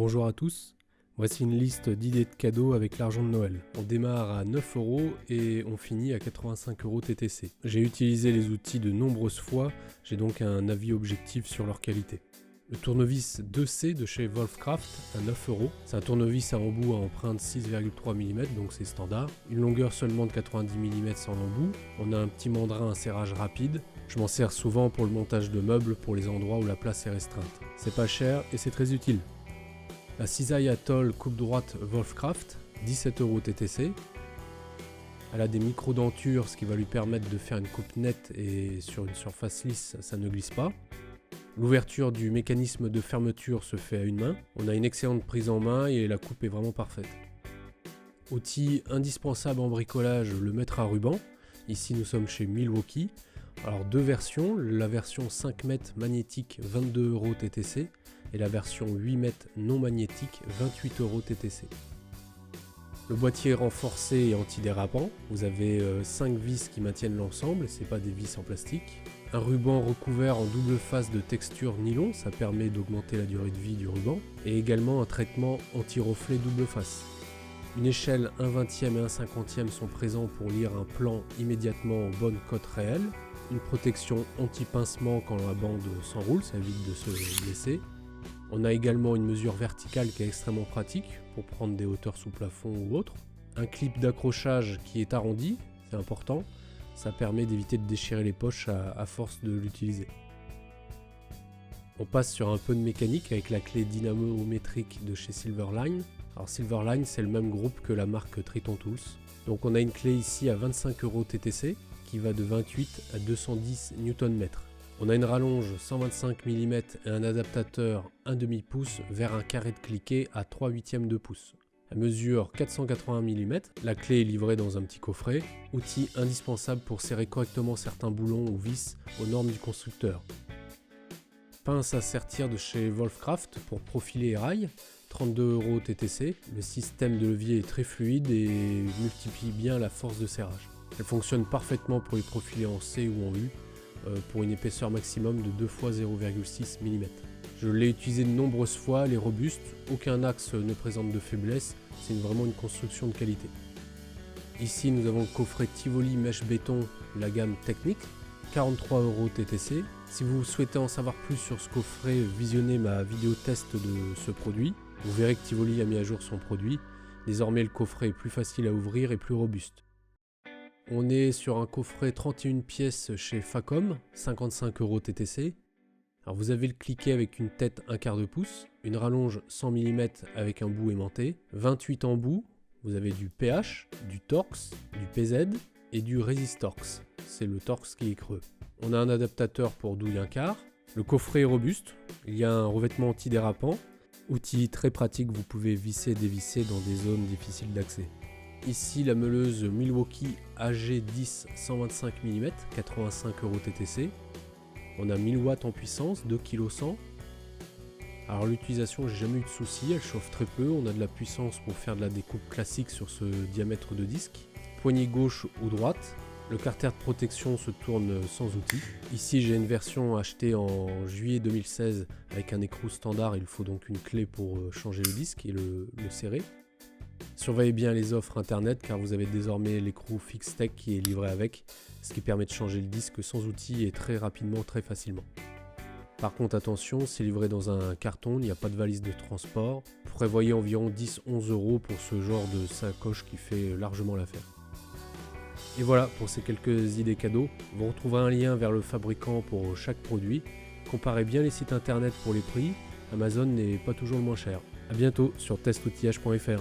Bonjour à tous, voici une liste d'idées de cadeaux avec l'argent de Noël. On démarre à 9 € et on finit à 85 € TTC. J'ai utilisé les outils de nombreuses fois, j'ai donc un avis objectif sur leur qualité. Le tournevis 2C de chez Wolfcraft à 9 €. C'est un tournevis à embout à empreinte 6,3 mm, donc c'est standard. Une longueur seulement de 90 mm sans embout. On a un petit mandrin à serrage rapide. Je m'en sers souvent pour le montage de meubles pour les endroits où la place est restreinte. C'est pas cher et c'est très utile. La cisaille Atoll coupe droite Wolfcraft, 17 € TTC. Elle a des micro-dentures, ce qui va lui permettre de faire une coupe nette et sur une surface lisse, ça ne glisse pas. L'ouverture du mécanisme de fermeture se fait à une main. On a une excellente prise en main et la coupe est vraiment parfaite. Outil indispensable en bricolage, le mètre à ruban. Ici nous sommes chez Milwaukee. Alors deux versions, la version 5 mètres magnétique 22 € TTC et la version 8 mètres non magnétique 28 € TTC. Le boîtier est renforcé et antidérapant. Vous avez 5 vis qui maintiennent l'ensemble, c'est pas des vis en plastique. Un ruban recouvert en double face de texture nylon, ça permet d'augmenter la durée de vie du ruban. Et également un traitement anti-reflet double face. Une échelle 1/20e et 1/50e sont présents pour lire un plan immédiatement en bonne cote réelle. Une protection anti-pincement quand la bande s'enroule, ça évite de se blesser. On a également une mesure verticale qui est extrêmement pratique pour prendre des hauteurs sous plafond ou autre. Un clip d'accrochage qui est arrondi, c'est important, ça permet d'éviter de déchirer les poches à force de l'utiliser. On passe sur un peu de mécanique avec la clé dynamométrique de chez Silverline. Alors Silverline, c'est le même groupe que la marque Triton Tools. Donc on a une clé ici à 25 € TTC qui va de 28 à 210 Nm. On a une rallonge 125 mm et un adaptateur 1/2 pouce vers un carré de cliquet à 3/8 de pouce. Elle mesure 480 mm, la clé est livrée dans un petit coffret, outil indispensable pour serrer correctement certains boulons ou vis aux normes du constructeur. Pince à sertir de chez Wolfcraft pour profiler et rails, 32 € TTC. Le système de levier est très fluide et multiplie bien la force de serrage. Elle fonctionne parfaitement pour les profilés en C ou en U, pour une épaisseur maximum de 2 x 0,6 mm. Je l'ai utilisé de nombreuses fois, elle est robuste, aucun axe ne présente de faiblesse, c'est vraiment une construction de qualité. Ici nous avons le coffret Tivoli mèche béton, la gamme technique, 43 € TTC. Si vous souhaitez en savoir plus sur ce coffret, visionnez ma vidéo test de ce produit. Vous verrez que Tivoli a mis à jour son produit. Désormais le coffret est plus facile à ouvrir et plus robuste. On est sur un coffret 31 pièces chez Facom, 55 € TTC. Alors vous avez le cliquet avec une tête 1/4 de pouce, une rallonge 100 mm avec un bout aimanté, 28 embouts, vous avez du PH, du Torx, du PZ et du Resistorx, c'est le Torx qui est creux. On a un adaptateur pour douille 1/4, le coffret est robuste, il y a un revêtement antidérapant, outil très pratique, vous pouvez visser et dévisser dans des zones difficiles d'accès. Ici la meuleuse Milwaukee AG10 125 mm, 85 € TTC. On a 1000 watts en puissance, 2 kg 100. Alors l'utilisation, j'ai jamais eu de soucis, elle chauffe très peu. On a de la puissance pour faire de la découpe classique sur ce diamètre de disque. Poignée gauche ou droite. Le carter de protection se tourne sans outil. Ici j'ai une version achetée en juillet 2016 avec un écrou standard. Il faut donc une clé pour changer le disque et le serrer. Surveillez bien les offres internet car vous avez désormais l'écrou Fixtech qui est livré avec, ce qui permet de changer le disque sans outil et très rapidement, très facilement. Par contre attention, c'est livré dans un carton, il n'y a pas de valise de transport. Prévoyez environ 10-11 € pour ce genre de sacoche qui fait largement l'affaire. Et voilà pour ces quelques idées cadeaux. Vous retrouverez un lien vers le fabricant pour chaque produit. Comparez bien les sites internet pour les prix, Amazon n'est pas toujours le moins cher. A bientôt sur testoutillage.fr.